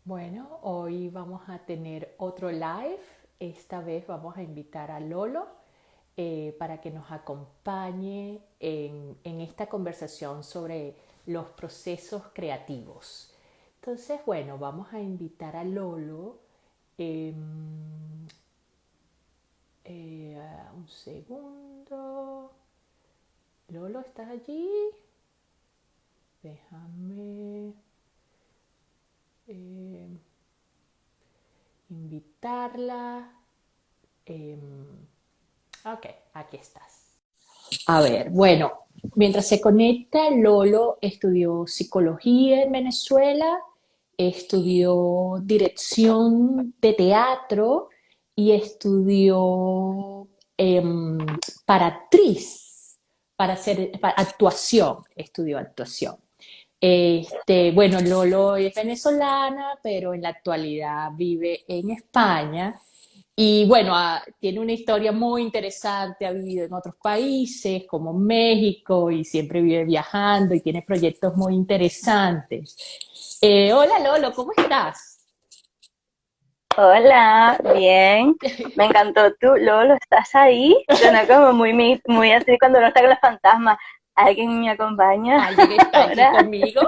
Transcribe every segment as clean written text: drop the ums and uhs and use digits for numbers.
Bueno, hoy vamos a tener otro live. Esta vez vamos a invitar a Lolo para que nos acompañe en esta conversación sobre los procesos creativos. Entonces, bueno, vamos a invitar a Lolo. Un segundo. Lolo, ¿estás allí? Déjame eh, invitarla. Eh, ok, aquí estás. A ver, bueno, mientras se conecta, Lolo estudió psicología en Venezuela, estudió dirección de teatro y estudió para actriz, para actuación, estudió actuación. Bueno, Lolo es venezolana, pero en la actualidad vive en España y bueno, tiene una historia muy interesante, ha vivido en otros países como México y siempre vive viajando y tiene proyectos muy interesantes. Hola Lolo, ¿cómo estás? Hola, bien. Me encantó tú, Lolo, ¿estás ahí? Suena como muy así cuando uno está con los fantasmas. ¿Alguien me acompaña ¿Alguien está aquí ahora? conmigo?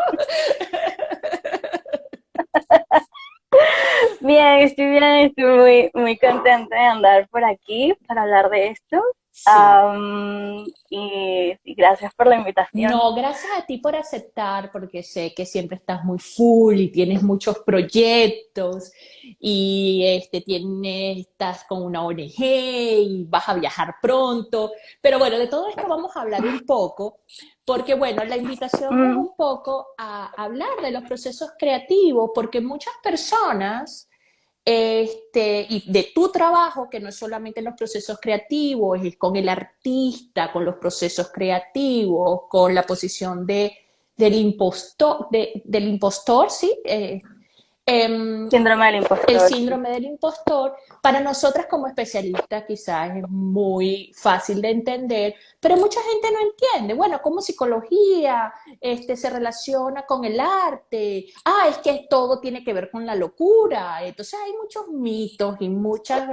Bien, estoy muy contenta de andar por aquí para hablar de esto. Sí. Y gracias por la invitación. No, gracias a ti por aceptar, porque sé que siempre estás muy full y tienes muchos proyectos y estás con una ONG y vas a viajar pronto. Pero bueno, de todo esto vamos a hablar un poco, porque bueno, la invitación es Mm, un poco a hablar de los procesos creativos, porque muchas personas y de tu trabajo, que no es solamente los procesos creativos, es con el artista, con los procesos creativos, con la posición del impostor, ¿sí? Em, Síndrome del el impostor, sí. síndrome del impostor, para nosotras como especialistas quizás es muy fácil de entender, pero mucha gente no entiende. Bueno, cómo psicología se relaciona con el arte. Ah, es que todo tiene que ver con la locura. Entonces hay muchos mitos y muchas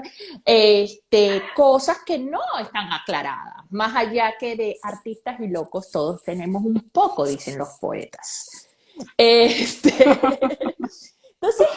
cosas que no están aclaradas. Más allá que de artistas y locos, todos tenemos un poco, dicen los poetas. Entonces,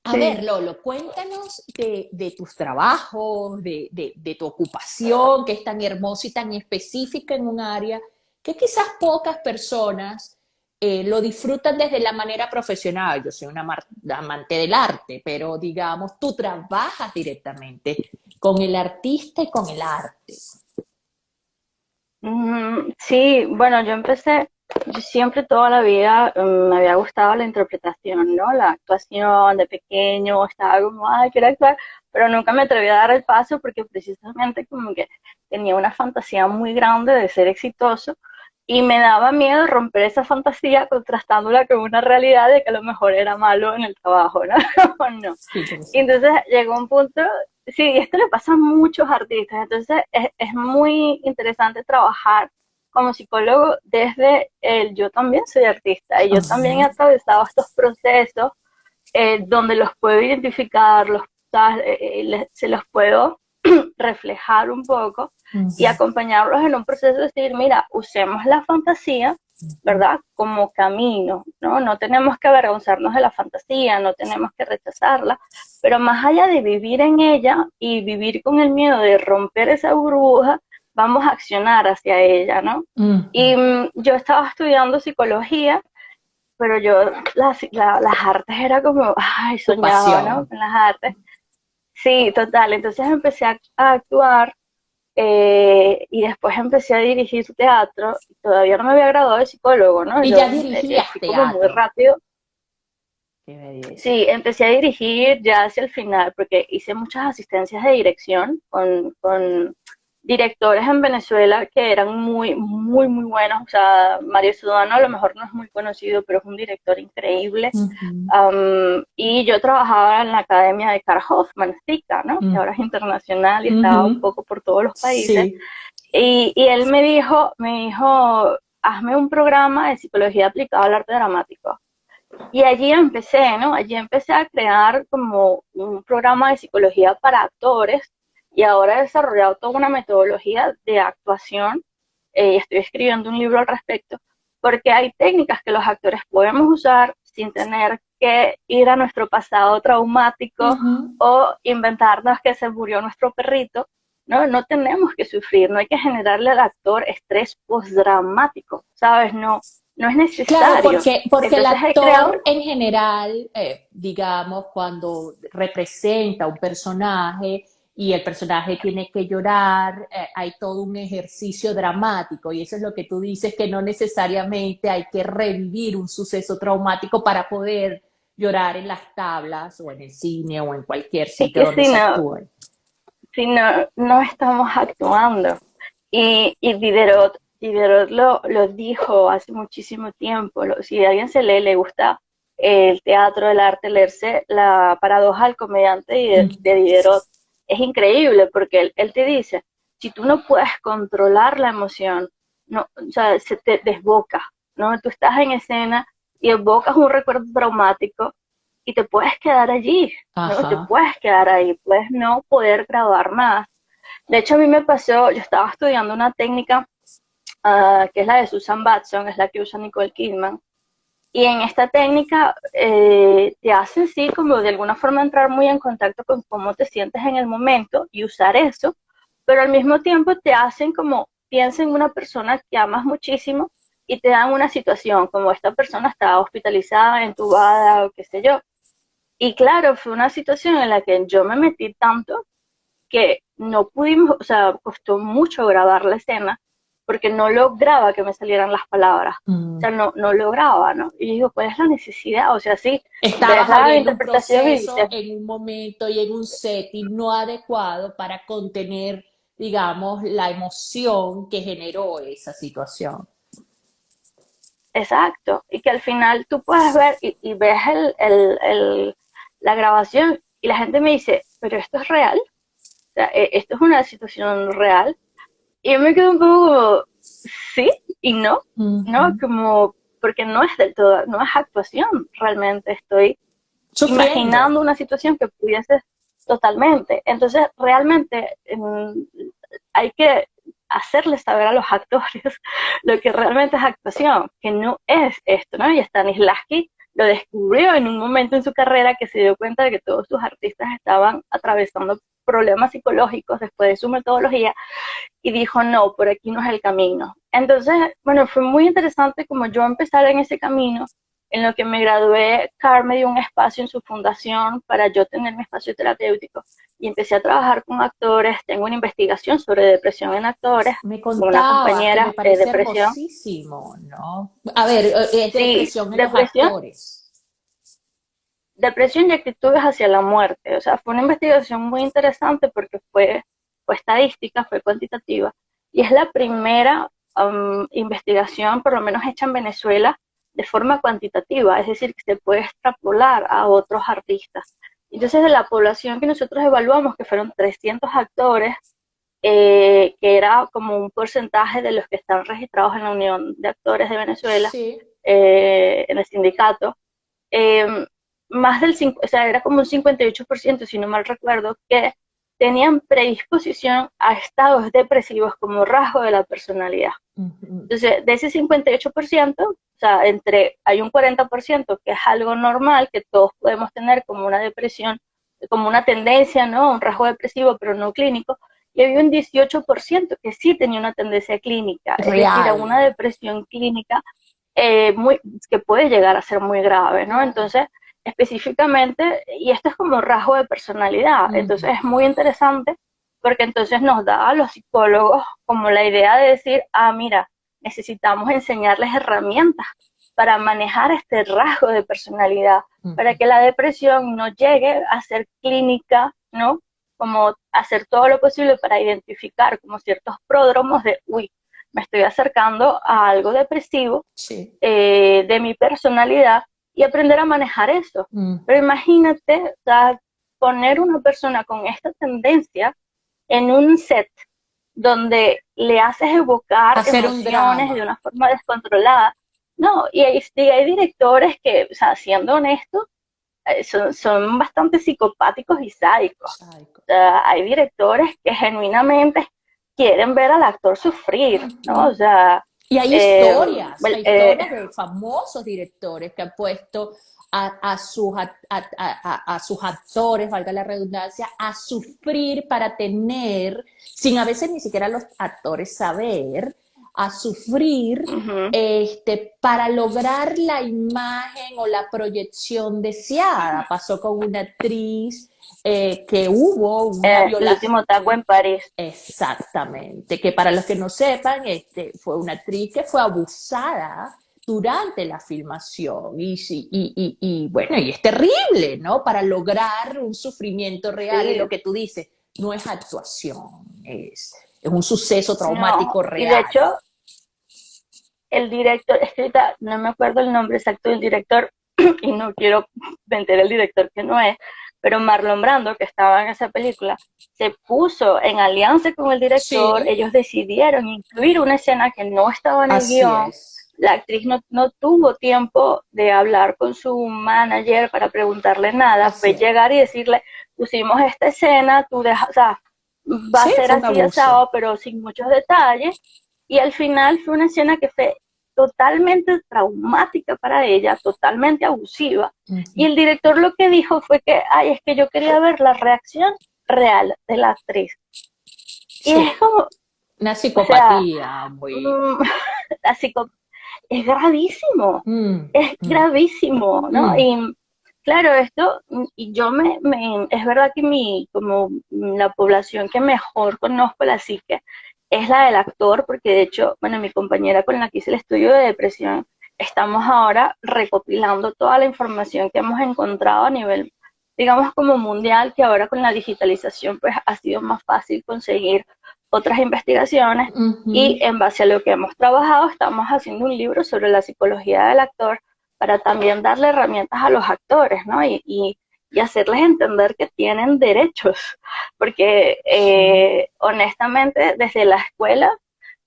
a ver, Sí. Lolo, cuéntanos de tus trabajos, de tu ocupación, que es tan hermosa y tan específica en un área que quizás pocas personas lo disfrutan desde la manera profesional. Yo soy una amante del arte, pero digamos, tú trabajas directamente con el artista y con el arte. Sí, bueno, yo siempre toda la vida me había gustado la interpretación, ¿no? La actuación de pequeño, estaba como, ay, quiero actuar, pero nunca me atreví a dar el paso porque precisamente como que tenía una fantasía muy grande de ser exitoso y me daba miedo romper esa fantasía contrastándola con una realidad de que a lo mejor era malo en el trabajo, ¿no? No. Sí, Y entonces llegó un punto, sí, esto le pasa a muchos artistas, entonces es muy interesante trabajar como psicólogo desde el yo también soy artista y yo también he uh-huh, atravesado estos procesos donde los puedo identificar, se los puedo reflejar un poco y uh-huh, acompañarlos en un proceso de decir, mira, usemos la fantasía, uh-huh, ¿verdad? Como camino, ¿no? No tenemos que avergonzarnos de la fantasía, no tenemos que rechazarla, pero más allá de vivir en ella y vivir con el miedo de romper esa burbuja, vamos a accionar hacia ella, ¿no? uh-huh. Y yo estaba estudiando psicología, pero yo las artes era como, ay, Tu soñaba, ¿no? pasión. Con las artes. Sí, total. Entonces empecé a actuar y después empecé a dirigir teatro. Todavía no me había graduado de psicólogo, ¿no? Y Yo ya dirigías fui como muy teatro. rápido. Qué belleza. Sí, empecé a dirigir ya hacia el final, porque hice muchas asistencias de dirección con directores en Venezuela que eran muy buenos. O sea, Mario Sudano a lo mejor no es muy conocido, pero es un director increíble. Uh-huh, Y yo trabajaba en la academia de Carl Hoffman, SICA, ¿no? Que ahora es internacional y estaba un uh-huh. poco por todos los países. Sí. Y él me dijo, hazme un programa de psicología aplicada al arte dramático. Y allí empecé, ¿no? Allí empecé a crear como un programa de psicología para actores y ahora he desarrollado toda una metodología de actuación. Estoy escribiendo un libro al respecto porque hay técnicas que los actores podemos usar sin tener que ir a nuestro pasado traumático Ujú. o inventarnos que se murió nuestro perrito. No, no tenemos que sufrir, no hay que generarle al actor estrés postraumático, ¿sabes? No, no es Claro, necesario. porque el Entonces he creado. actor en general, digamos, cuando representa un personaje y el personaje tiene que llorar, hay todo un ejercicio dramático y eso es lo que tú dices, que no necesariamente hay que revivir un suceso traumático para poder llorar en las tablas o en el cine o en cualquier Es sitio que donde se actúe. si no, no estamos actuando. Y Diderot lo dijo hace muchísimo tiempo. Si a alguien le gusta el teatro, el arte, leerse La paradoja del comediante de Diderot, es increíble porque él te dice, si tú no puedes controlar la emoción, no, o sea, se te desboca, ¿no? Tú estás en escena y evocas un recuerdo traumático y te puedes quedar allí, ¿no? Te Ajá. puedes quedar ahí, puedes no poder grabar más. De hecho, a mí me pasó, yo estaba estudiando una técnica que es la de Susan Batson, es la que usa Nicole Kidman, y en esta técnica te hacen sí como de alguna forma entrar muy en contacto con cómo te sientes en el momento y usar eso, pero al mismo tiempo te hacen como piensa en una persona que amas muchísimo y te dan una situación como esta persona está hospitalizada, entubada o qué sé yo. Y claro, fue una situación en la que yo me metí tanto que no pudimos, o sea, costó mucho grabar la escena porque no lograba que me salieran las palabras. O Mm. sea, no lograba, ¿no? Y digo, ¿cuál es la necesidad? O sea, sí, ves Estabas la abriendo un interpretación y proceso dices, en un momento y en un setting no adecuado para contener, digamos, la emoción que generó esa situación. exacto. Y que al final tú puedes ver y ves la grabación y la gente me dice, pero esto es real. O sea, esto es una situación real. Y yo me quedo un poco como, sí y no, ¿no? Ujú. Como, porque no es del todo, no es actuación, realmente estoy Sufriendo. imaginando una situación que pudiese totalmente. Entonces, realmente hay que hacerles saber a los actores lo que realmente es actuación, que no es esto, ¿no? Y Stanislavski lo descubrió en un momento en su carrera que se dio cuenta de que todos sus artistas estaban atravesando problemas psicológicos después de su metodología y dijo, no, por aquí no es el camino. Entonces, bueno, fue muy interesante como yo empezar en ese camino. En lo que me gradué, CAR me dio un espacio en su fundación para yo tener mi espacio terapéutico y empecé a trabajar con actores. Tengo una investigación sobre depresión en actores Me con una contabas que me compañera de parece depresión. hermosísimo, ¿no? A ver, es Sí, depresión en los actores. depresión y actitudes hacia la muerte. O sea, fue una investigación muy interesante porque fue estadística, fue cuantitativa, y es la primera investigación, por lo menos hecha en Venezuela, de forma cuantitativa, es decir, que se puede extrapolar a otros artistas. Entonces, de la población que nosotros evaluamos, que fueron 300 actores, que era como un porcentaje de los que están registrados en la Unión de Actores de Venezuela, Sí. en el sindicato, eh, más del 5, o sea, era como un 58%, si no mal recuerdo, que tenían predisposición a estados depresivos como rasgo de la personalidad. Ujú. Entonces, de ese 58%, o sea, hay un 40% que es algo normal, que todos podemos tener como una depresión, como una tendencia, ¿no? Un rasgo depresivo, pero no clínico, y había un 18% que sí tenía una tendencia clínica, es decir, a Real. una depresión clínica muy, que puede llegar a ser muy grave, ¿no? Claro. Entonces, específicamente, y esto es como rasgo de personalidad, Ujú. entonces es muy interesante porque entonces nos da a los psicólogos como la idea de decir, ah, mira, necesitamos enseñarles herramientas para manejar este rasgo de personalidad, para Ujú. que la depresión no llegue a ser clínica, ¿no? Como hacer todo lo posible para identificar como ciertos pródromos de, uy, me estoy acercando a algo depresivo Sí. de mi personalidad y aprender a manejar eso. Mm. Pero imagínate, o sea, poner una persona con esta tendencia en un set donde le haces evocar Hacer un emociones de drama. una forma descontrolada. no, y hay directores que, o sea, siendo honestos, son bastante psicopáticos y sádicos. Psycho. O sea, hay directores que genuinamente quieren ver al actor sufrir, ¿no? O Ujú. sea, Y eh, hay el- eh, historias de famosos directores que han puesto a sus actores, valga la redundancia, a sufrir para tener, sin a veces ni siquiera los actores saber, a sufrir ujú, para lograr la imagen o la proyección deseada. Pasó con una actriz que hubo una el último taco violación. en París. Exactamente, que para los que no sepan, fue una actriz que fue abusada durante la filmación bueno, y es terrible, ¿no? Para lograr un sufrimiento real y lo Sí, que tú dices, no es actuación, es un suceso no. traumático Y de real. hecho, el director, es que ahorita no me acuerdo el nombre exacto del director y no quiero vender el director que no es, pero Marlon Brando, que estaba en esa película, se puso en alianza con el director, Sí, ellos decidieron incluir una escena que no estaba en el así guión, es. la actriz no tuvo tiempo de hablar con su manager para preguntarle nada, Así fue es. llegar y decirle, pusimos esta escena, tú dejas, o sea, va a Sí, ser fue un así abuso. asado, pero sin muchos detalles, y al final fue una escena que fue totalmente traumática para ella, totalmente abusiva. Y Ujú. el director lo que dijo fue que, ay, es que yo quería ver la reacción real de la actriz. Y Sí, es como, una o sea, psicopatía muy... mmm, así como, Mm, es mm, gravísimo, ¿no? mm, Y claro, esto, y yo es verdad que como la población que mejor conozco la psique es la del actor, porque de hecho, bueno, mi compañera con la que hice el estudio de depresión, estamos ahora recopilando toda la información que hemos encontrado a nivel, digamos, como mundial, que ahora con la digitalización, pues ha sido más fácil conseguir otras investigaciones y ujú. en base a lo que hemos trabajado estamos haciendo un libro sobre la psicología del actor para también darle herramientas a los actores, ¿no? Y hacerles entender que tienen derechos, porque Sí. honestamente desde la escuela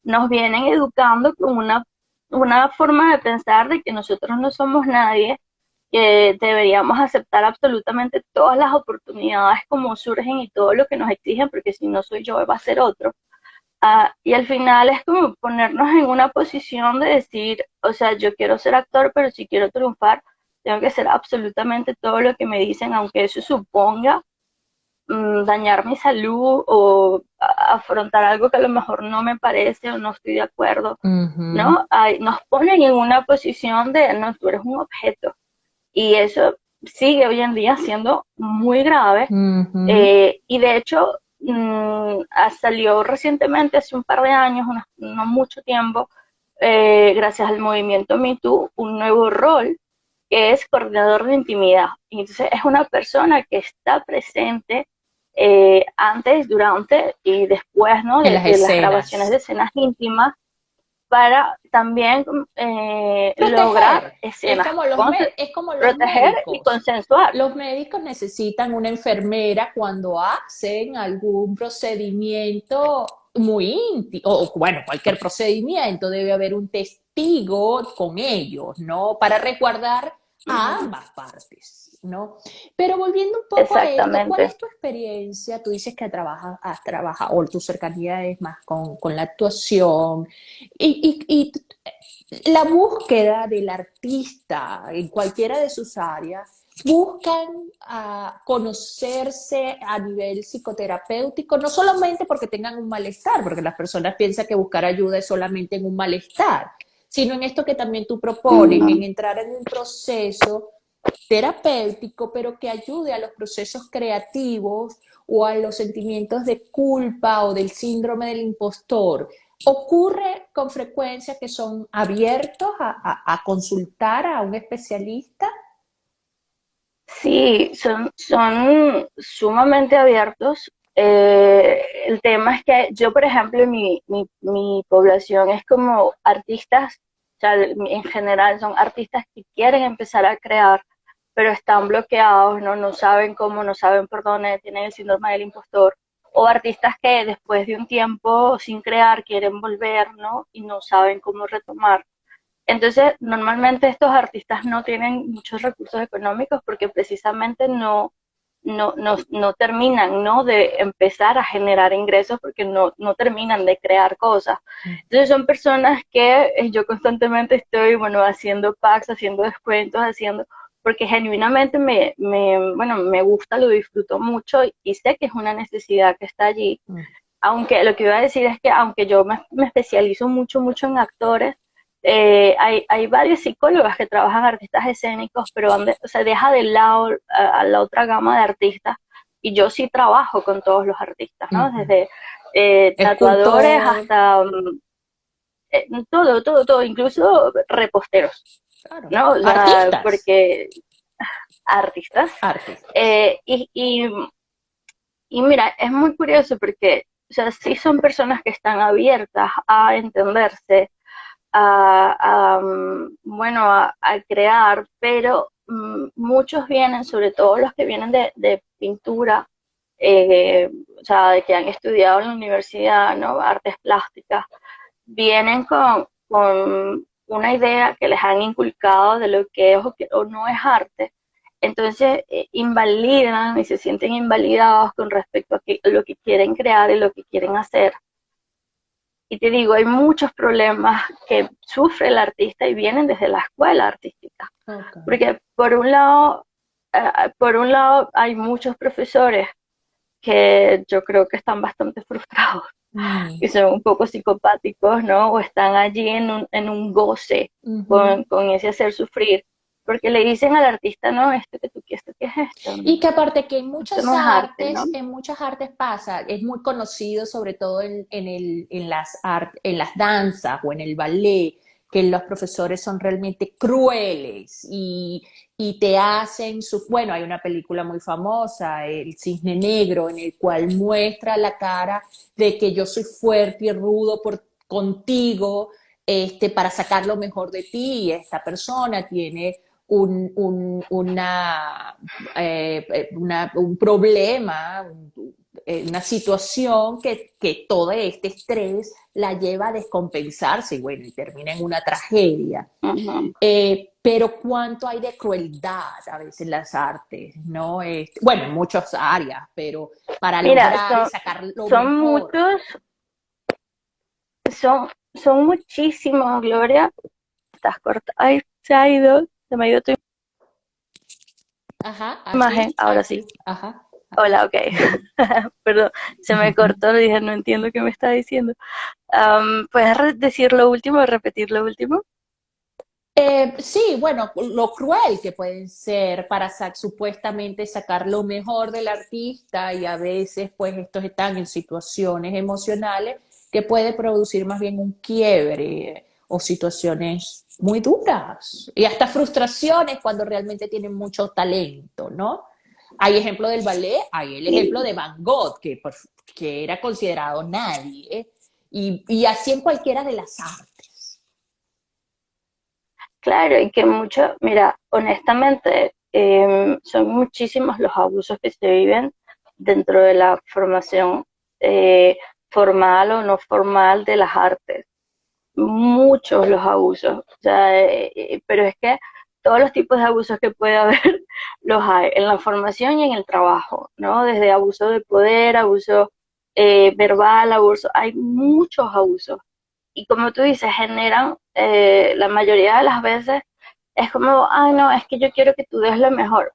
nos vienen educando con una forma de pensar de que nosotros no somos nadie, que deberíamos aceptar absolutamente todas las oportunidades como surgen y todo lo que nos exigen, porque si no soy yo va a ser otro. Y al final es como ponernos en una posición de decir, o sea, yo quiero ser actor, pero si quiero triunfar, tengo que hacer absolutamente todo lo que me dicen, aunque eso suponga dañar mi salud o afrontar algo que a lo mejor no me parece o no estoy de acuerdo, Ujú, ¿no? Nos ponen en una posición de, no, tú eres un objeto. Y eso sigue hoy en día siendo muy grave ujú. y de hecho, salió recientemente, hace un par de años, no mucho tiempo, gracias al movimiento Me Too, un nuevo rol que es coordinador de intimidad. Y entonces es una persona que está presente antes, durante y después, ¿no? En las De las grabaciones de escenas. escenas íntimas para también lograr Proteger. escenas, Es como los proteger y médicos. consensuar. Los médicos necesitan una enfermera cuando hacen algún procedimiento muy íntimo, o bueno, cualquier procedimiento, debe haber un testigo con ellos, ¿no? Para resguardar a Ujú, ambas partes, ¿no? Pero volviendo un poco a esto, ¿cuál exactamente. es tu experiencia? Tú dices que has trabajado, o tu cercanía es más con la actuación, y la búsqueda del artista en cualquiera de sus áreas, buscan conocerse a nivel psicoterapéutico, no solamente porque tengan un malestar, porque las personas piensan que buscar ayuda es solamente en un malestar, sino en esto que también tú propones, en Mm, entrar en un proceso terapéutico, pero que ayude a los procesos creativos o a los sentimientos de culpa o del síndrome del impostor. ¿Ocurre con frecuencia que son abiertos a consultar a un especialista? sí, son sumamente abiertos. El tema es que yo, por ejemplo, mi población es como artistas, o sea, en general son artistas que quieren empezar a crear, pero están bloqueados, ¿no? No saben cómo, no saben por dónde, tienen el síndrome del impostor. O artistas que después de un tiempo sin crear quieren volver, ¿no? Y no saben cómo retomar. Entonces, normalmente estos artistas no tienen muchos recursos económicos porque precisamente no terminan, ¿no? De empezar a generar ingresos porque no terminan de crear cosas. Entonces son personas que yo constantemente estoy, bueno, haciendo packs, haciendo descuentos, porque genuinamente bueno, me gusta, lo disfruto mucho y sé que es una necesidad que está allí. Mm. Aunque lo que iba a decir es que aunque yo me especializo mucho en actores, hay varios psicólogos que trabajan artistas escénicos, pero o sea, deja de lado a la otra gama de artistas, y yo sí trabajo con todos los artistas, ¿no? Ujú. Desde tatuadores Escultor, hasta todo, incluso reposteros, claro. ¿no? O sea, Artistas, porque artistas. artistas. Eh, y, y, y mira, es muy curioso porque, o sea, sí son personas que están abiertas a entenderse, bueno, a crear, pero muchos vienen, sobre todo los que vienen de pintura, o sea, de que han estudiado en la universidad, ¿no? Artes plásticas, vienen con una idea que les han inculcado de lo que es o no es arte. Entonces, invalidan y se sienten invalidados con respecto a lo que quieren crear y lo que quieren hacer. Y te digo, hay muchos problemas que sufre el artista y vienen desde la escuela artística. Okay. Porque por un lado hay muchos profesores que yo creo que están bastante frustrados Mm. y son un poco psicopáticos, ¿no? O están allí en un goce Ujú. con ese hacer sufrir, porque le dicen al artista, no, esto qué es esto, Y que aparte que esto no es arte, ¿no? en muchas artes pasa, es muy conocido sobre todo en las danzas o en el ballet, que los profesores son realmente crueles y te hacen bueno, hay una película muy famosa, El Cisne Negro, en el cual muestra la cara de que yo soy fuerte y rudo contigo, para sacar lo mejor de ti, y esta persona tiene un, un, un problema, una situación que todo este estrés la lleva a descompensarse y bueno, y termina en una tragedia. Ujú. Pero cuánto hay de crueldad a veces en las artes, ¿no? Bueno, en muchas áreas, pero para Mira, lograr y sacar lo son mejor. muchos, son muchísimos, Gloria. Estás corta. Ay, se me ha ido tu Ajá, imagen. aquí, Ahora sí. aquí, ajá. Hola, ok. Perdón, se me cortó, dije, no entiendo qué me está diciendo. ¿Puedes decir lo último, repetir lo último? Sí, bueno, lo cruel que pueden ser para supuestamente sacar lo mejor del artista y a veces pues estos están en situaciones emocionales que puede producir más bien un quiebre o situaciones muy duras y hasta frustraciones cuando realmente tienen mucho talento, ¿no? Hay ejemplo del ballet, hay el ejemplo Sí, de Van Gogh, que era considerado nadie, y así en cualquiera de las artes. claro, y que mucho, mira, honestamente, son muchísimos los abusos que se viven dentro de la formación eh, formal o no formal de las artes. Muchos los abusos, o sea, pero es que todos los tipos de abusos que puede haber los hay en la formación y en el trabajo, ¿no? Desde abuso de poder, abuso verbal, hay muchos abusos. Y como tú dices, generan, la mayoría de las veces, es como, ay, no, es que yo quiero que tú des lo mejor.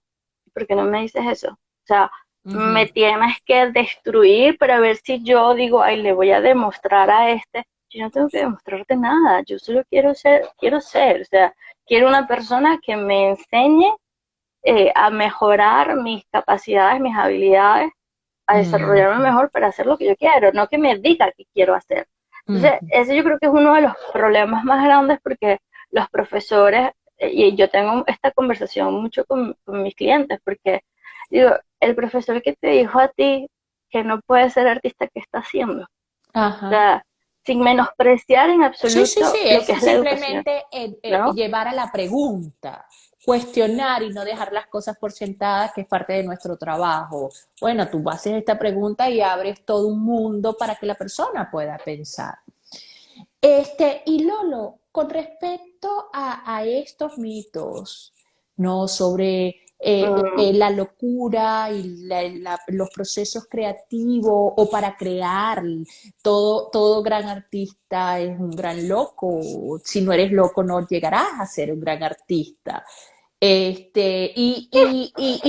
¿Por qué no me dices eso? O sea, me Ujú. tienes que destruir para ver si yo digo, ay, le voy a demostrar a este. Yo no tengo que demostrarte nada, yo solo quiero ser, o sea, quiero una persona que me enseñe a mejorar mis capacidades, mis habilidades, a desarrollarme Ujú. mejor para hacer lo que yo quiero, no que me diga qué quiero hacer. Entonces, Ujú. ese yo creo que es uno de los problemas más grandes porque los profesores, y yo tengo esta conversación mucho con mis clientes, porque digo, el profesor que te dijo a ti que no puedes ser artista, ¿qué está haciendo? O Ajá. sea, sin menospreciar en Sí, sí, sí, absoluto lo es que es la educación, simplemente ¿no? llevar a la pregunta, cuestionar y no dejar las cosas por sentadas, que es parte de nuestro trabajo. Bueno, tú haces esta pregunta y abres todo un mundo para que la persona pueda pensar. Y Lolo, con respecto respecto a estos mitos, ¿no? Sobre Mm, la locura y los procesos creativos o para crear, todo gran artista es un gran loco. Si no eres loco, no llegarás a ser un gran artista. Y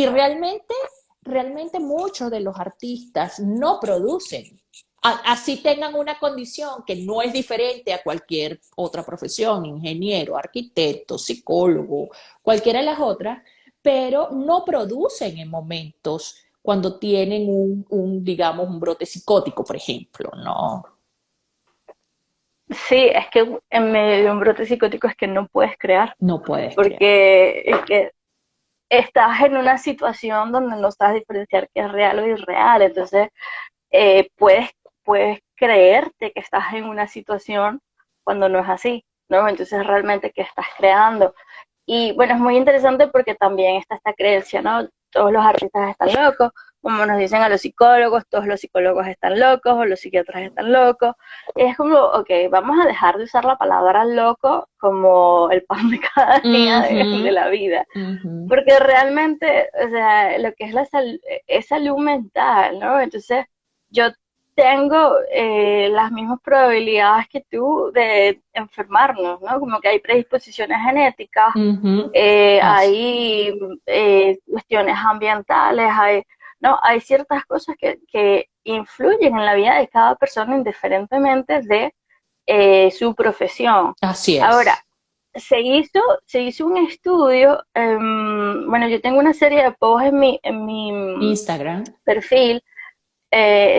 realmente muchos de los artistas no producen. Así tengan una condición que no es diferente a cualquier otra profesión, ingeniero, arquitecto, psicólogo, cualquiera de las otras, pero no producen en momentos cuando tienen digamos, un brote psicótico, por ejemplo, ¿no? sí, es que en medio de un brote psicótico es que no puedes crear, No puedes creer. porque es que estás en una situación donde no sabes diferenciar qué es real o irreal, entonces puedes creerte que estás en una situación cuando no es así, ¿no? Entonces realmente qué estás creando. Y bueno, es muy interesante porque también está esta creencia, ¿no? Todos los artistas están locos, como nos dicen a los psicólogos, todos los psicólogos están locos o los psiquiatras están locos. Y es como, ok, vamos a dejar de usar la palabra loco como el pan de cada día de Ujú, la vida. ujú. Porque realmente, o sea, lo que es es salud mental, ¿no? Entonces, yo tengo las mismas probabilidades que tú de enfermarnos, ¿no? Como que hay predisposiciones genéticas, Ujú. Así. hay cuestiones ambientales, no, hay ciertas cosas que influyen en la vida de cada persona indiferentemente de su profesión. Así Ahora, es. se hizo un estudio, bueno, yo tengo una serie de posts en mi Instagram. perfil,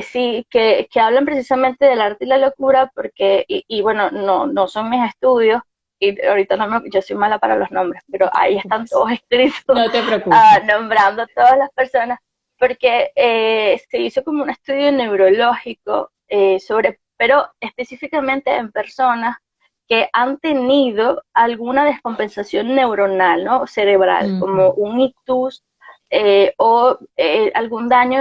sí, que hablan precisamente del arte y la locura, porque, y bueno, no son mis estudios, y ahorita no yo soy mala para los nombres, pero No te ahí están preocupes. todos escritos, No te preocupes. nombrando a todas las personas, porque se hizo como un estudio neurológico pero específicamente en personas que han tenido alguna descompensación neuronal, ¿no? Cerebral, como Ujú, un ictus o algún daño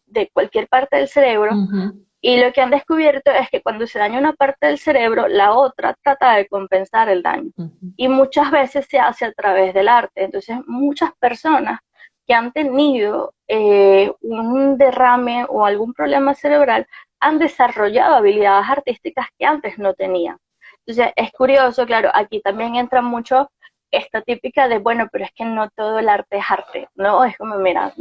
de cualquier parte del cerebro. ujú, Y lo que han descubierto es que cuando se daña una parte del cerebro, la otra trata de compensar el daño. ujú. Y muchas veces se hace a través del arte. Entonces, muchas personas que han tenido un derrame o algún problema cerebral han desarrollado habilidades artísticas que antes no tenían. Entonces, es curioso, claro, aquí también entra mucho esta típica de, bueno, pero es que no todo el arte es arte, ¿no? Es como, mira,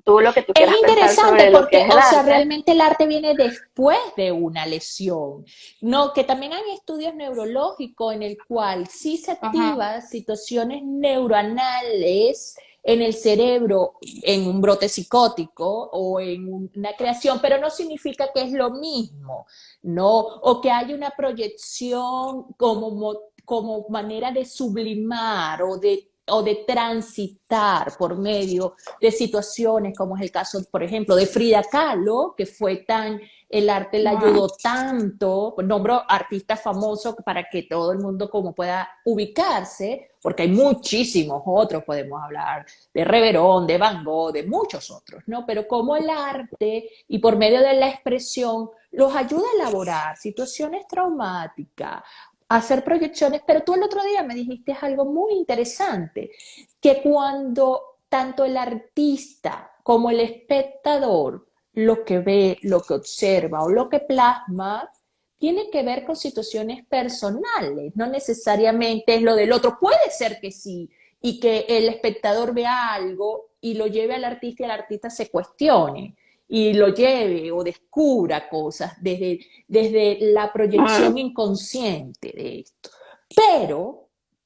tú lo que tú Es quieras pensar interesante sobre lo que porque, es el o sea, arte. realmente el arte viene después de una lesión. No, que también hay estudios neurológicos en el cual sí se Uh -huh. activan situaciones neuronales en el cerebro en un brote psicótico o en una creación, pero no significa que es lo mismo, ¿no? O que hay una proyección como manera de sublimar o de transitar por medio de situaciones, como es el caso, por ejemplo, de Frida Kahlo, que fue el arte Uh la -huh. ayudó tanto, nombro artistas famosos para que todo el mundo como pueda ubicarse, porque hay muchísimos otros, podemos hablar de Reverón, de Van Gogh, de muchos otros, ¿no? Pero como el arte y por medio de la expresión los ayuda a elaborar situaciones traumáticas, hacer proyecciones, pero tú el otro día me dijiste algo muy interesante, que cuando tanto el artista como el espectador lo que ve, lo que observa o lo que plasma, tiene que ver con situaciones personales, no necesariamente es lo del otro. Puede ser que sí, y que el espectador vea algo y lo lleve al artista y el artista se cuestione y lo lleve o descubra cosas desde la Uh -huh. proyección inconsciente de esto.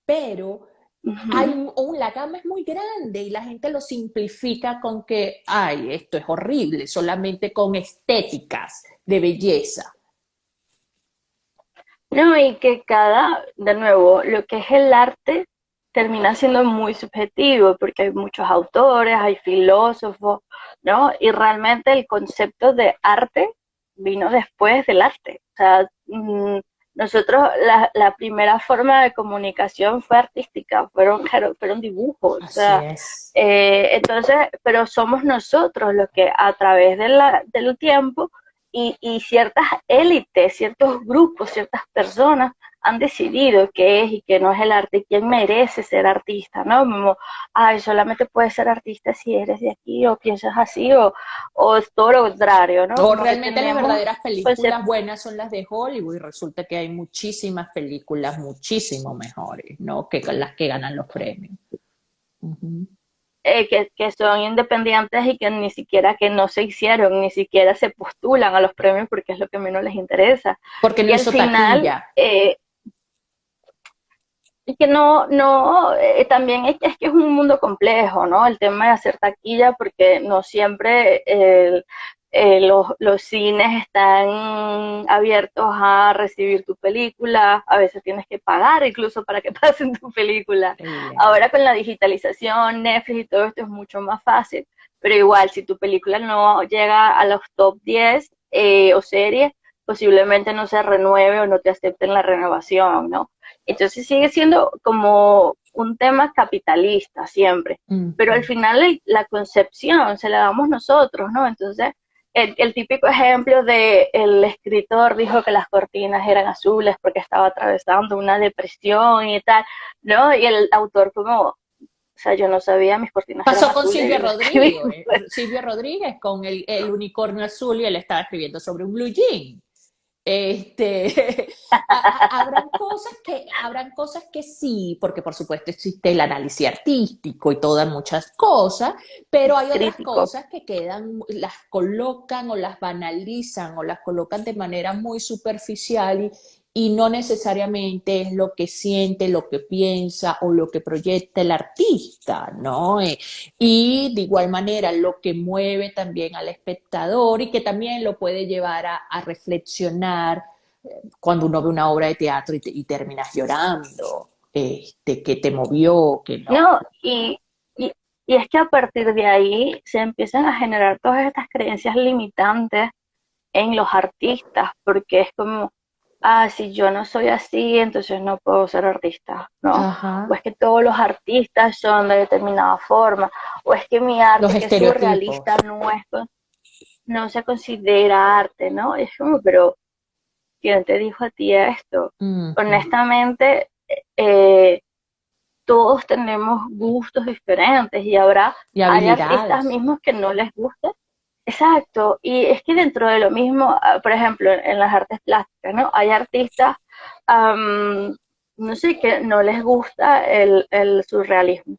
Pero Uh -huh. la gama es muy grande y la gente lo simplifica con que, ay, esto es horrible, solamente con estéticas de belleza. No, y que de nuevo, lo que es el arte termina siendo muy subjetivo, porque hay muchos autores, hay filósofos, ¿no? Y realmente el concepto de arte vino después del arte. O sea, nosotros, la primera forma de comunicación fue artística, fueron dibujos, o Así sea, es. entonces, pero somos nosotros los que a través del tiempo y ciertas élites, ciertos grupos, ciertas personas han decidido qué es y qué no es el arte, y quién merece ser artista, ¿no? Como, ay, solamente puedes ser artista si eres de aquí, o piensas así, o es todo lo contrario, ¿no? O Como que realmente las tenemos verdaderas películas conceptos. buenas son las de Hollywood y resulta que hay muchísimas películas muchísimo mejores, ¿no? Que las que ganan los premios. Ujú. Que son independientes y que ni siquiera, que no se hicieron, ni siquiera se postulan a los premios porque es lo que menos les interesa. Porque no Y al hizo final, taquilla. y que también es que es un mundo complejo, ¿no? El tema de hacer taquilla, porque no siempre los cines están abiertos a recibir tu película, a veces tienes que pagar incluso para que pasen tu película. Increíble. Ahora con la digitalización, Netflix y todo esto es mucho más fácil, pero igual si tu película no llega a los top 10 o series, posiblemente no se renueve o no te acepten la renovación, ¿no? Entonces sigue siendo como un tema capitalista siempre, pero al Ujú. final la concepción se la damos nosotros, ¿no? Entonces, el típico ejemplo de el escritor dijo que las cortinas eran azules porque estaba atravesando una depresión y tal, ¿no? Y el autor como, o sea, yo no sabía, mis cortinas eran Pasó con azules y Silvio yo lo escribí. Rodríguez, Silvio Rodríguez con el unicornio azul y él estaba escribiendo sobre un blue jean. Este, habrán cosas que sí, porque por supuesto existe el análisis artístico y todas muchas cosas, pero hay otras Crítico. cosas que quedan, las colocan o las banalizan o las colocan de manera muy superficial y no necesariamente es lo que siente, lo que piensa o lo que proyecta el artista, ¿no? Y de igual manera lo que mueve también al espectador y que también lo puede llevar a reflexionar cuando uno ve una obra de teatro y terminas llorando, que te movió, que no. No, y, y es que a partir de ahí se empiezan a generar todas estas creencias limitantes en los artistas, porque es como, si yo no soy así, entonces no puedo ser artista, ¿no? O Ajá, es que todos los artistas son de determinada forma, o es que mi los arte, que es surrealista, estereotipos. no se considera arte, ¿no? Es como, pero ¿quién te dijo a ti esto? Ujú. Honestamente, eh, todos tenemos gustos diferentes y Y hay artistas habilidades. mismos que no les gusta. Exacto, y es que dentro de lo mismo, por ejemplo, en las artes plásticas, ¿no? Hay artistas, no sé, que no les gusta el surrealismo,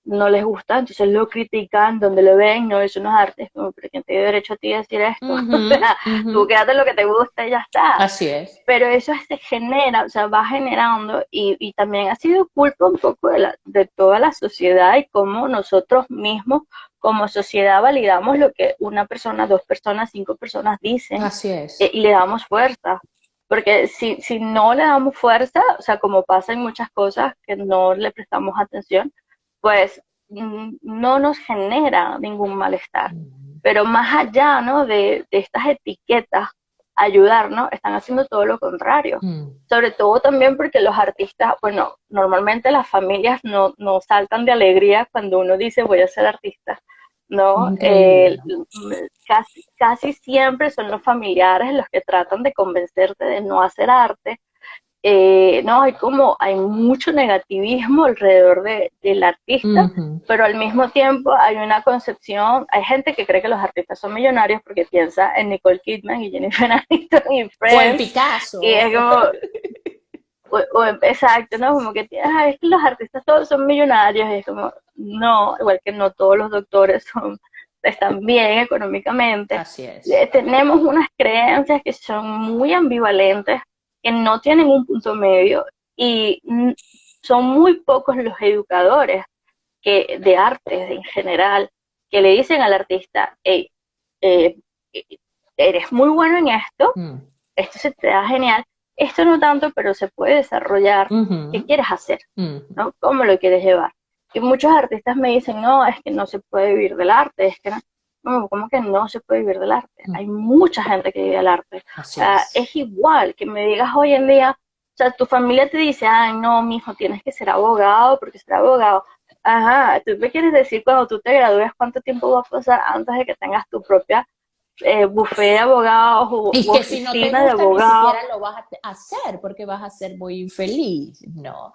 no les gusta, entonces lo critican, donde lo ven, no, eso no es arte, es como, pero ¿quién te dio derecho a ti a decir esto? O Ujú, sea, ujú. tú quédate lo que te gusta y ya está. Así es. Pero eso se genera, o sea, va generando y también ha sido culpa un poco de toda la sociedad y cómo nosotros mismos como sociedad validamos lo que una persona, dos personas, cinco personas dicen Así es. y le damos fuerza. Porque si no le damos fuerza, o sea, como pasa en muchas cosas que no le prestamos atención, pues no nos genera ningún malestar. Mm, Pero más allá, ¿no? de estas etiquetas, ayudar, ¿no? Están haciendo todo lo contrario. mm. Sobre todo también porque los artistas, bueno, normalmente las familias no saltan de alegría cuando uno dice voy a ser artista, Es ¿no? increíble, ¿no? Casi siempre son los familiares los que tratan de convencerte de no hacer arte. No, hay mucho negativismo alrededor del artista, Ujú. pero al mismo tiempo hay una concepción, hay gente que cree que los artistas son millonarios porque piensa en Nicole Kidman y Jennifer Aniston y O en Friends, y Picasso. es como, exacto, ¿no? Como que es que los artistas todos son millonarios, y es como, no, igual que no todos los doctores están bien económicamente. Así es. Tenemos unas creencias que son muy ambivalentes, que no tienen un punto medio, y son muy pocos los educadores de artes en general que le dicen al artista, hey, eh, eres muy bueno en esto, Mm. esto se te da genial, esto no tanto, pero se puede desarrollar. ¿Qué Ujú, quieres hacer? ujú, ¿No? ¿Cómo lo quieres llevar? Y muchos artistas me dicen, no, es que no se puede vivir del arte, es que no. No, ¿cómo que no se puede vivir del arte? mm. Hay mucha gente que vive del arte. O Así sea, es. es igual que me digas hoy en día, o sea, tu familia te dice, ay, no, mijo, tienes que ser abogado porque ser abogado. Ajá, ¿tú me quieres decir cuando tú te gradúes cuánto tiempo va a pasar antes de que tengas tu propia buffet de abogados Y u que si no te oficina de gusta, ni abogados. siquiera lo vas a hacer porque vas a ser muy infeliz, ¿no?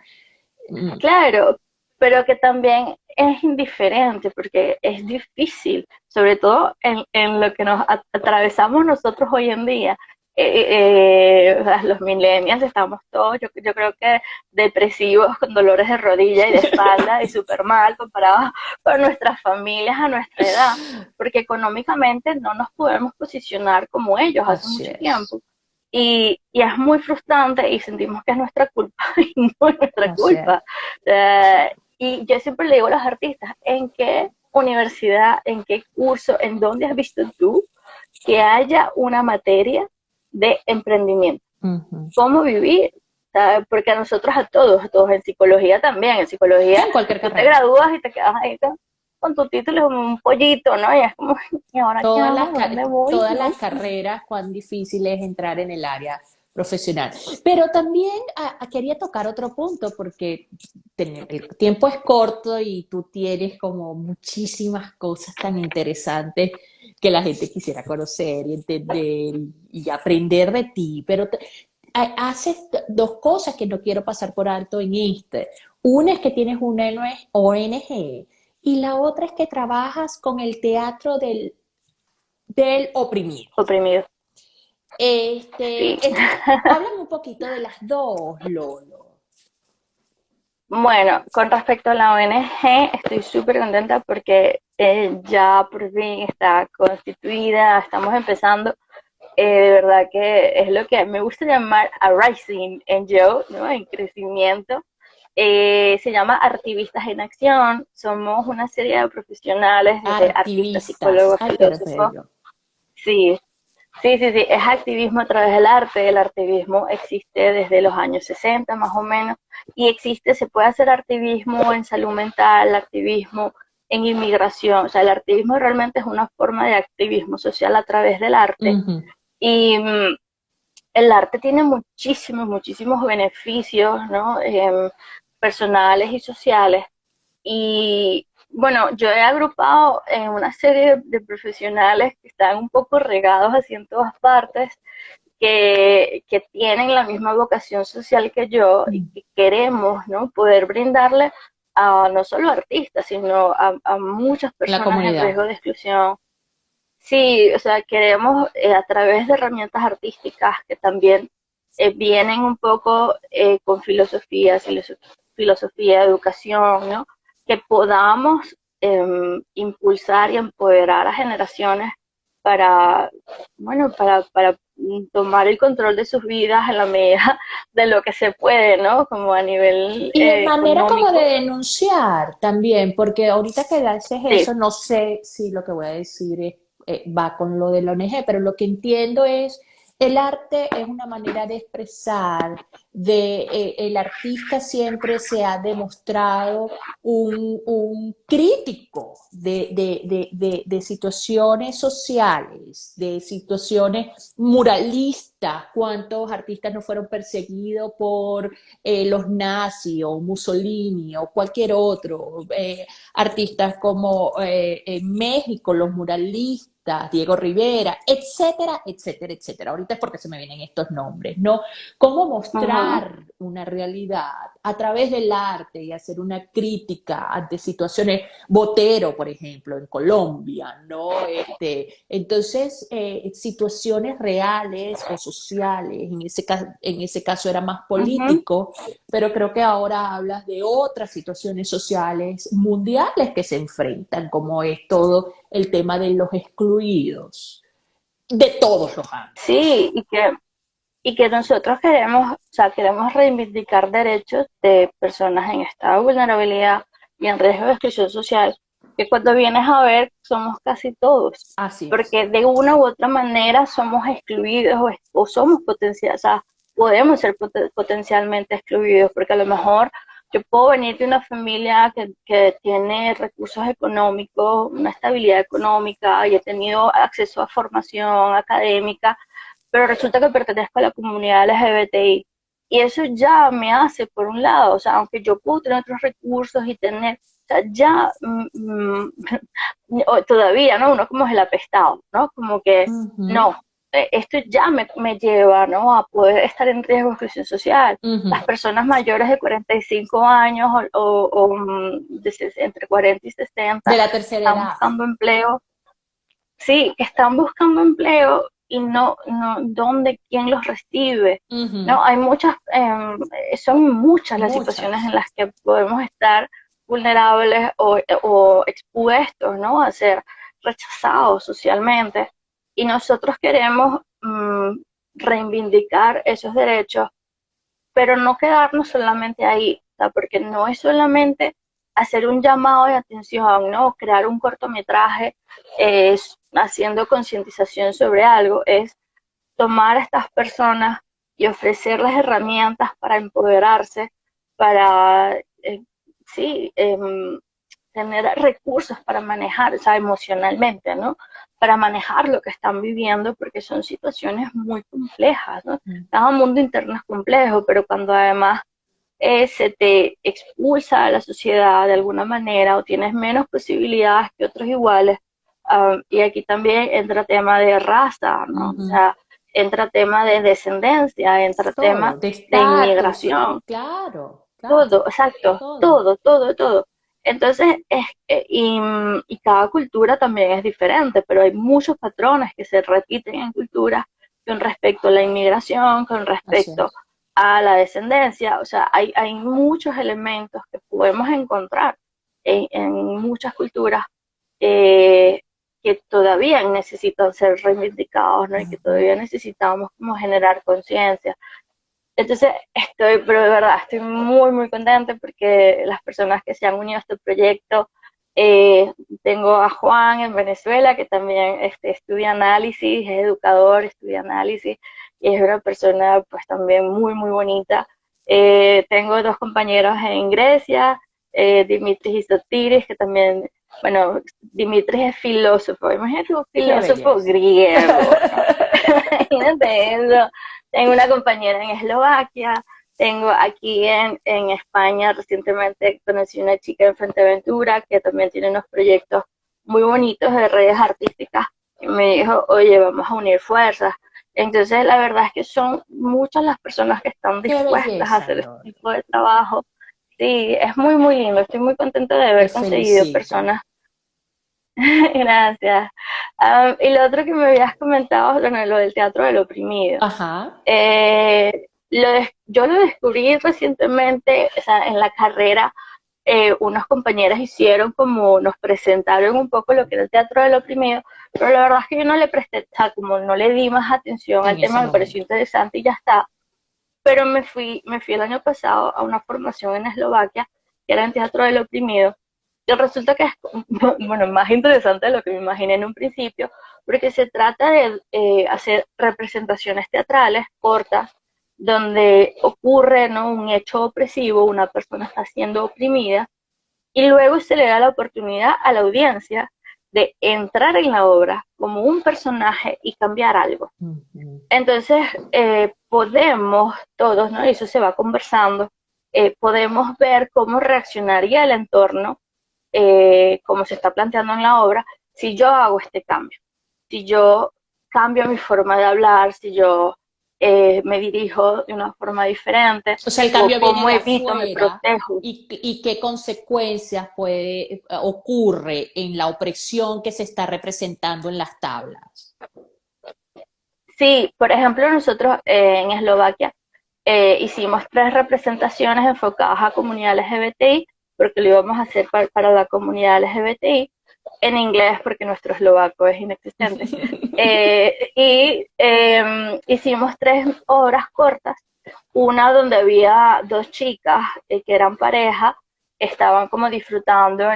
Mm, Claro, pero que también es indiferente porque es difícil, sobre todo en lo que nos atravesamos nosotros hoy en día. Los millennials estamos todos, yo creo que depresivos, con dolores de rodilla y de espalda y súper mal comparados con nuestras familias a nuestra edad, porque económicamente no nos podemos posicionar como ellos hace así mucho es, tiempo. Y es muy frustrante y sentimos que es nuestra culpa y no es nuestra así es. culpa. Y yo siempre le digo a los artistas, ¿en qué universidad, en qué curso, en dónde has visto tú que haya una materia de emprendimiento? Ujú. ¿Cómo vivir? ¿Sabes? Porque a nosotros, a todos en psicología también, en Sí, psicología en cualquier tú te carrera. gradúas y te quedas ahí con tu título como un pollito, ¿no? Y es como, ¿y ahora qué Todas hago? ¿Dónde voy? todas ¿No? las carreras, cuán difícil es entrar en el área profesional. Pero también quería tocar otro punto porque el tiempo es corto y tú tienes como muchísimas cosas tan interesantes que la gente quisiera conocer y entender y aprender de ti, pero haces dos cosas que no quiero pasar por alto en este. Una es que tienes una ONG y la otra es que trabajas con el teatro del oprimido. Oprimido. Sí. Háblame un poquito de las dos, Lolo. Bueno, con respecto a la ONG, estoy súper contenta porque ya por fin está constituida, estamos empezando. De verdad que es lo que me gusta llamar a Rising NGO, ¿no? En crecimiento. Se llama Artivistas en Acción. Somos una serie de profesionales, desde artistas, Activistas. psicólogos, Ay, qué filósofos. bello. Sí, sí, es activismo a través del arte. El activismo existe desde los años 60 más o menos y existe, se puede hacer activismo en salud mental, activismo en inmigración. O sea, el activismo realmente es una forma de activismo social a través del arte Ujú. y el arte tiene muchísimos beneficios, ¿no? Personales y sociales. Y bueno, yo he agrupado en una serie de profesionales que están un poco regados así en todas partes, que tienen la misma vocación social que yo y Mm. que queremos, ¿no? Poder brindarle a no solo artistas, sino a muchas La personas en comunidad. riesgo de exclusión. Sí, o sea, queremos a través de herramientas artísticas que también vienen un poco con filosofía, educación, ¿no? Que podamos impulsar y empoderar a generaciones para, bueno, para tomar el control de sus vidas en la medida de lo que se puede, ¿no? Como a nivel Y de manera como de económico. denunciar también, porque ahorita que haces Sí, eso, no sé si lo que voy a decir va con lo de la ONG, pero lo que entiendo es, el arte es una manera de expresar, el artista siempre se ha demostrado un crítico de situaciones sociales, de situaciones muralistas, cuántos artistas no fueron perseguidos por los nazis o Mussolini o cualquier otro, artistas como en México, los muralistas, Diego Rivera, etcétera, etcétera, etcétera. Ahorita es porque se me vienen estos nombres, ¿no? Cómo ujú, mostrar una realidad a través del arte y hacer una crítica ante situaciones, Botero, por ejemplo, en Colombia, ¿no? Entonces, situaciones reales o sociales, en ese caso era más ujú. político, pero creo que ahora hablas de otras situaciones sociales mundiales que se enfrentan, como es todo el tema de los excluidos, de todos los ámbitos. Sí, y que nosotros queremos, o sea, queremos reivindicar derechos de personas en estado de vulnerabilidad y en riesgo de exclusión social, que cuando vienes a ver somos casi todos, Así es. porque de una u otra manera somos excluidos o somos potenciales, o sea, podemos ser potencialmente excluidos, porque a lo mejor yo puedo venir de una familia que tiene recursos económicos, una estabilidad económica y he tenido acceso a formación académica, pero resulta que pertenezco a la comunidad LGBTI. Y eso ya me hace, por un lado, o sea, aunque yo puedo tener otros recursos y tener, o sea, ya o todavía, ¿no? Uno como es el apestado, ¿no? Como que, Ujú, no, esto ya me lleva, ¿no? A poder estar en riesgo de exclusión social. Las ujú. personas mayores de 45 años entre 40 y De 60 la que tercera están edad. buscando empleo, sí, que están buscando empleo y no, ¿dónde, quién los recibe? Ujú. No, hay muchas, son muchas las situaciones en Muchas. las que podemos estar vulnerables o expuestos, ¿no? A ser rechazados socialmente. Y nosotros queremos reivindicar esos derechos, pero no quedarnos solamente ahí, o sea, porque no es solamente hacer un llamado de atención, ¿no? Crear un cortometraje haciendo concientización sobre algo, es tomar a estas personas y ofrecerles herramientas para empoderarse, para, sí, tener recursos para manejar, o sea, emocionalmente, ¿no? Para manejar lo que están viviendo, porque son situaciones muy complejas, ¿no? Cada mundo interno es complejo, pero cuando además se te expulsa a la sociedad de alguna manera o tienes menos posibilidades que otros iguales, y aquí también entra tema de raza, ¿no? O Ujú. sea, entra tema de descendencia, entra tema Todo, de de estatus, inmigración, claro, todo, claro, exacto, todo. todo, todo, todo. Entonces, y cada cultura también es diferente, pero hay muchos patrones que se repiten en culturas con respecto a la inmigración, con Así respecto es. a la descendencia. O sea, hay muchos elementos que podemos encontrar en muchas culturas eh, que todavía necesitan ser reivindicados, ¿no? Y que Ujú. todavía necesitamos como generar conciencia. Entonces, pero de verdad, estoy muy, muy contenta porque las personas que se han unido a este proyecto, eh, tengo a Juan en Venezuela, que también estudia análisis, es educador, estudia análisis, y es una persona pues también muy, muy bonita. Tengo dos compañeros en Grecia, Dimitris y Sotiris, que también, bueno, Dimitris es filósofo, imagínate un Qué filósofo belleza. griego, ¿no? Imagínate eso. Tengo una compañera en Eslovaquia, tengo aquí en España, recientemente conocí una chica en Fuerteventura que también tiene unos proyectos muy bonitos de redes artísticas y me dijo, oye, vamos a unir fuerzas. Entonces, la verdad es que son muchas las personas que están Qué dispuestas a belleza, hacer este Lore. tipo de trabajo. Sí, es muy, muy lindo. Estoy muy contenta de Te haber conseguido felicito. personas. Gracias. Y lo otro que me habías comentado, bueno, lo del teatro del oprimido. Ajá. Yo lo descubrí recientemente, o sea, en la carrera, unos compañeros hicieron como, nos presentaron un poco lo que era el teatro del oprimido, pero la verdad es que yo no le presté, o sea, como no le di más atención En al ese tema, me pareció momento. interesante y ya está, pero me fui el año pasado a una formación en Eslovaquia, que era en teatro del oprimido, y resulta que es, bueno, más interesante de lo que me imaginé en un principio, porque se trata de hacer representaciones teatrales cortas, donde ocurre, ¿no?, un hecho opresivo, una persona está siendo oprimida, y luego se le da la oportunidad a la audiencia de entrar en la obra como un personaje y cambiar algo. Ujú. Entonces, podemos todos, ¿no? Y eso se va conversando, podemos ver cómo reaccionaría el entorno, como se está planteando en la obra, si yo hago este cambio, si yo cambio mi forma de hablar, si yo me dirijo de una forma diferente, O sea, el o cambio viene cómo de evito, me afuera protejo. y qué consecuencias ocurre en la opresión que se está representando en las tablas. Sí, por ejemplo, nosotros en Eslovaquia hicimos 3 representaciones enfocadas a comunidad LGBTI, porque lo íbamos a hacer para la comunidad LGBTI, en inglés porque nuestro eslovaco es inexistente. Hicimos 3 obras cortas, una donde había 2 chicas que eran pareja, estaban como disfrutando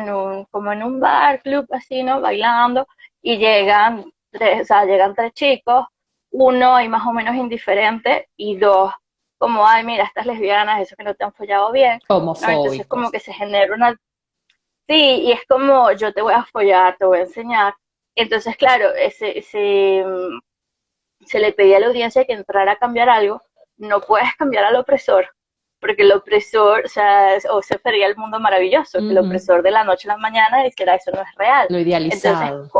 como en un bar, club así, ¿no? Bailando, y o sea, llegan 3 chicos, uno ahí más o menos indiferente, y dos como, ay, mira, estas lesbianas, eso que no te han follado bien, ¿no? Entonces como Homofóbicos. que se genera una. Sí, y es como yo te voy a follar, te voy a enseñar. Entonces, claro, se le pedía a la audiencia que entrara a cambiar algo. No puedes cambiar al opresor, porque el opresor, o sea, o se refería al mundo maravilloso, que el Ujú. opresor de la noche a la mañana dijera, eso no es real. Lo Entonces, idealizado. sí,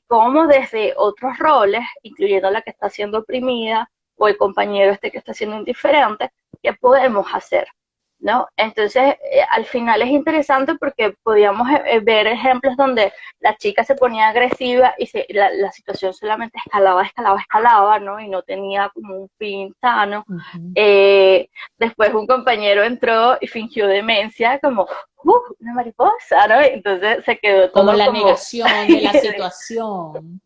cómo desde otros roles, incluyendo la que está siendo oprimida, o el compañero este que está siendo indiferente, qué podemos hacer, ¿no? Entonces, al final es interesante porque podíamos ver ejemplos donde la chica se ponía agresiva y la situación solamente escalaba, escalaba, escalaba, ¿no? Y no tenía como un fin sano. Ujú. Eh, Después un compañero entró y fingió demencia, como, una mariposa, ¿no? Entonces se quedó Como todo la como... negación de la situación.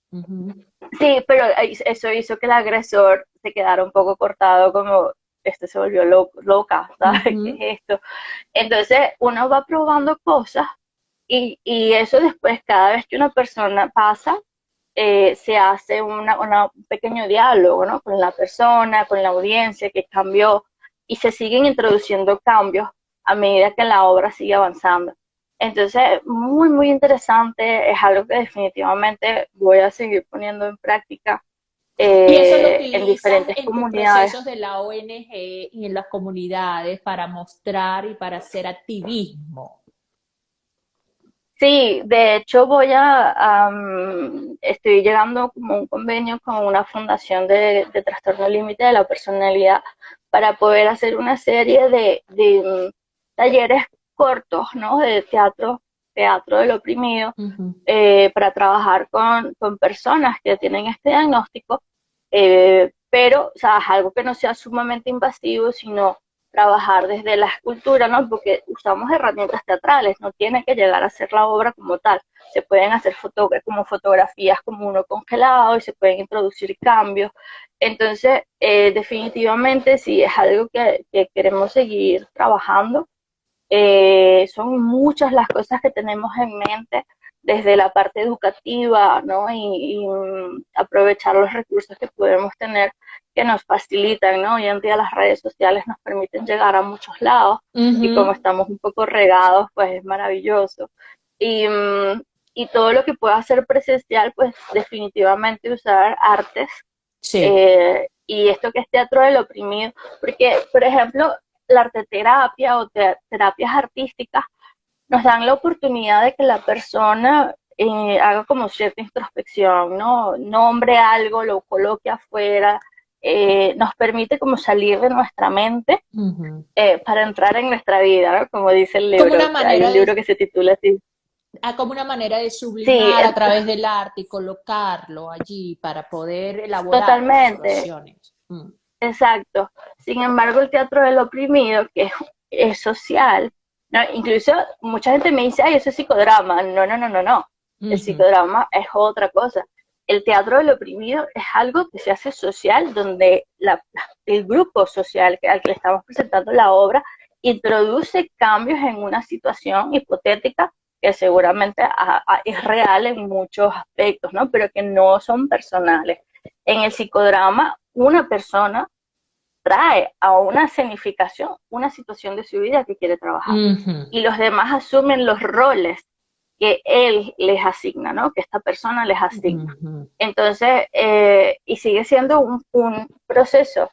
Ujú. Sí, pero eso hizo que el agresor se quedara un poco cortado, como, este se volvió loca, ¿sabes? ¿Qué Ujú. es esto? Entonces uno va probando cosas y eso después, cada vez que una persona pasa, se hace un pequeño diálogo, ¿no? Con la persona, con la audiencia que cambió y se siguen introduciendo cambios a medida que la obra sigue avanzando. Entonces, muy, muy interesante, es algo que definitivamente voy a seguir poniendo en práctica Y eso lo en utilizas diferentes en tus comunidades. procesos de la ONG y en las comunidades para mostrar y para hacer activismo. Sí, de hecho estoy llegando como a un convenio con una fundación de trastorno límite de la personalidad para poder hacer una serie de talleres cortos, ¿no? De teatro del oprimido, Ujú. para trabajar con personas que tienen este diagnóstico, pero, o sea, es algo que no sea sumamente invasivo, sino trabajar desde la escultura, ¿no? Porque usamos herramientas teatrales, no tiene que llegar a ser la obra como tal. Se pueden hacer como fotografías como uno congelado y se pueden introducir cambios. Entonces, definitivamente sí es algo que queremos seguir trabajando. Son muchas las cosas que tenemos en mente desde la parte educativa, ¿no? Aprovechar los recursos que podemos tener que nos facilitan, ¿no? Hoy en día las redes sociales nos permiten llegar a muchos lados y como Ujú. estamos un poco regados, pues es maravilloso. Y, y todo lo que pueda ser presencial, pues definitivamente usar artes, Sí. y esto que es teatro del oprimido, porque, por ejemplo, la arteterapia o terapias artísticas nos dan la oportunidad de que la persona haga como cierta introspección, ¿no? Nombre algo, lo coloque afuera, nos permite como salir de nuestra mente, Ujú. para entrar en nuestra vida, ¿no? Como dice el Como una libro, hay manera un libro de, que se titula así. como una manera de Sí, sublimar a través del arte y colocarlo allí para poder elaborar totalmente. situaciones. Mm. Exacto. Sin embargo, el teatro del oprimido, es social, ¿no? Incluso mucha gente me dice, ay, eso es psicodrama. No, no, no, no, no. El Ujú. psicodrama es otra cosa. El teatro del oprimido es algo que se hace social, donde el grupo social al que le estamos presentando la obra introduce cambios en una situación hipotética que seguramente es real en muchos aspectos, ¿no? Pero que no son personales. En el psicodrama, una persona trae a una escenificación una situación de su vida que quiere trabajar. Ujú. Y los demás asumen los roles que él les asigna, ¿no? Que esta persona les asigna. Ujú. Entonces, y sigue siendo un proceso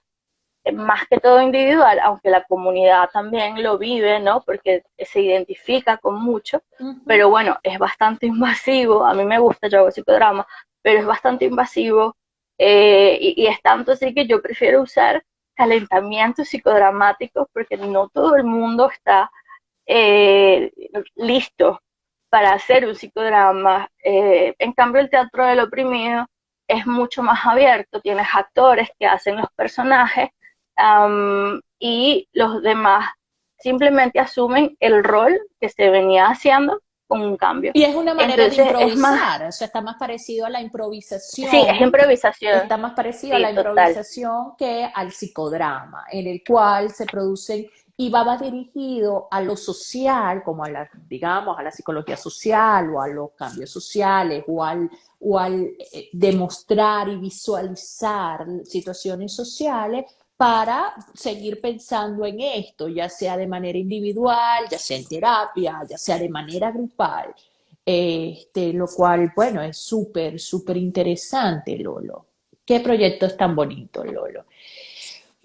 más que todo individual, aunque la comunidad también lo vive, ¿no? Porque se identifica con mucho, Ujú. pero bueno, es bastante invasivo. A mí me gusta, yo hago psicodrama, pero es bastante invasivo, y es tanto así que yo prefiero usar calentamientos psicodramáticos porque no todo el mundo está eh, listo para hacer un psicodrama. En cambio, el teatro del oprimido es mucho más abierto, tienes actores que hacen los personajes, y los demás simplemente asumen el rol que se venía haciendo con un cambio. Y es una manera de Entonces es más, improvisar, o sea, está más parecido a la sí, es improvisación, improvisación, está más parecido a sí, la total. improvisación que al psicodrama, en el cual se producen y va más dirigido a lo social, como a la, digamos, a la psicología social o a los cambios sociales o al demostrar y visualizar situaciones sociales para seguir pensando en esto, ya sea de manera individual, ya sea en terapia, ya sea de manera grupal. Lo cual, bueno, es súper, súper interesante, Lolo. Qué proyectos tan bonitos, Lolo.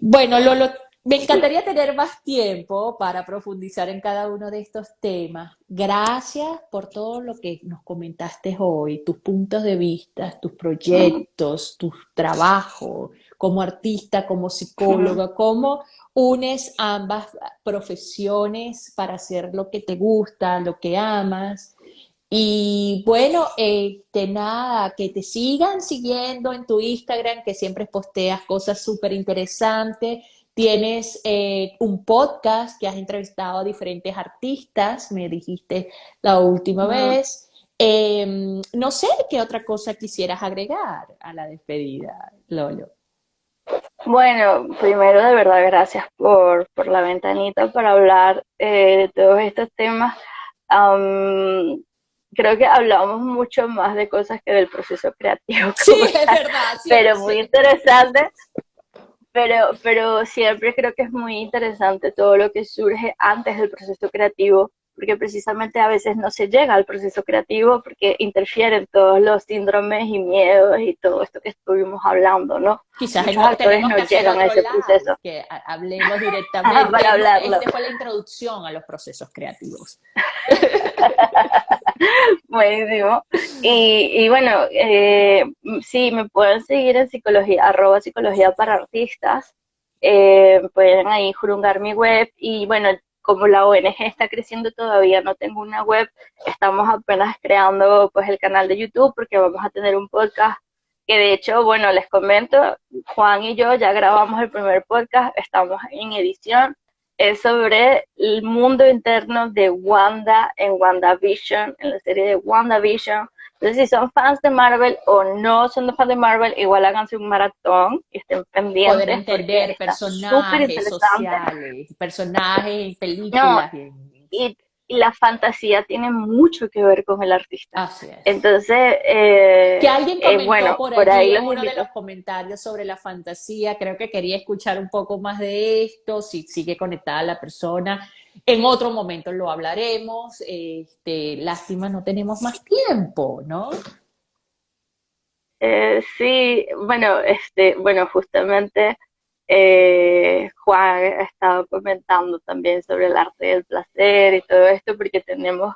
Bueno, Lolo, Me encantaría tener más tiempo para profundizar en cada uno de estos temas. Gracias por todo lo que nos comentaste hoy, tus puntos de vista, tus proyectos, tus trabajos como artista, como psicóloga, cómo unes ambas profesiones para hacer lo que te gusta, lo que amas. Y bueno, nada, que te sigan siguiendo en tu Instagram, que siempre posteas cosas súper interesantes. Tienes un podcast que has entrevistado a diferentes artistas, me dijiste la última vez. No sé qué otra cosa quisieras agregar a la despedida, Lolo. Bueno, primero de verdad gracias por la ventanita para hablar de todos estos temas. Am, Creo que hablamos mucho más de cosas que del proceso creativo Sí, como es tal, verdad, pero muy interesante. Pero siempre creo que es muy interesante todo lo que surge antes del proceso creativo, porque precisamente a veces no se llega al proceso creativo porque interfieren todos los síndromes y miedos y todo esto que estuvimos hablando, ¿no? quizás Muchos actores tenemos no que hacer llegan a otro ese live, proceso que hablemos directamente. para hablarlo. Esta fue la introducción a los procesos creativos. Buenísimo. Y bueno, sí, me pueden seguir en psicología, @psicología para artistas. Pueden ahí jurungar mi web. Y bueno, como la ONG está creciendo todavía, no tengo una web, estamos apenas creando pues el canal de YouTube porque vamos a tener un podcast que de hecho, bueno, les comento, Juan y yo ya grabamos el primer podcast, estamos en edición, es sobre el mundo interno de Wanda en WandaVision, en la serie de WandaVision. Entonces, si son fans de Marvel o no son fans de Marvel, igual háganse un maratón y estén Poder pendientes porque entender está súper personajes interesante. sociales, personajes en No, películas. y, y la fantasía tiene mucho que ver con el artista. Así es. Entonces, Que alguien comentó bueno, por por allí ahí en los uno de invito. los comentarios sobre la fantasía, creo que quería escuchar un poco más de esto, si sigue conectada la persona. En otro momento lo hablaremos. Lástima, no tenemos más tiempo, ¿no? Sí, bueno, bueno, justamente Juan ha estado comentando también sobre el arte del placer y todo esto, porque tenemos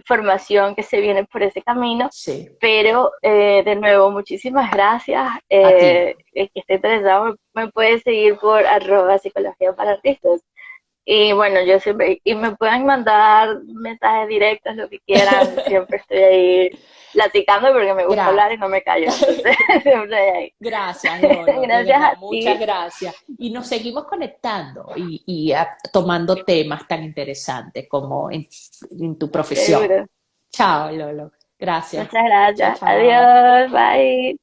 formación que se viene por ese camino, Sí, pero de nuevo, muchísimas gracias. a ti. El que esté interesado me puede seguir por @psicología para artistas. Y bueno, yo siempre, y me pueden mandar mensajes directos, lo que quieran, siempre estoy ahí platicando porque me gusta Gra- hablar y no me callo, entonces siempre ahí. Gracias, Lolo, de Gracias verdad, a muchas ti, gracias. Y nos seguimos conectando y tomando temas tan interesantes como en tu profesión. seguro. Chao, Lolo. Gracias. Muchas Chao, gracias. chao. Adiós, bye.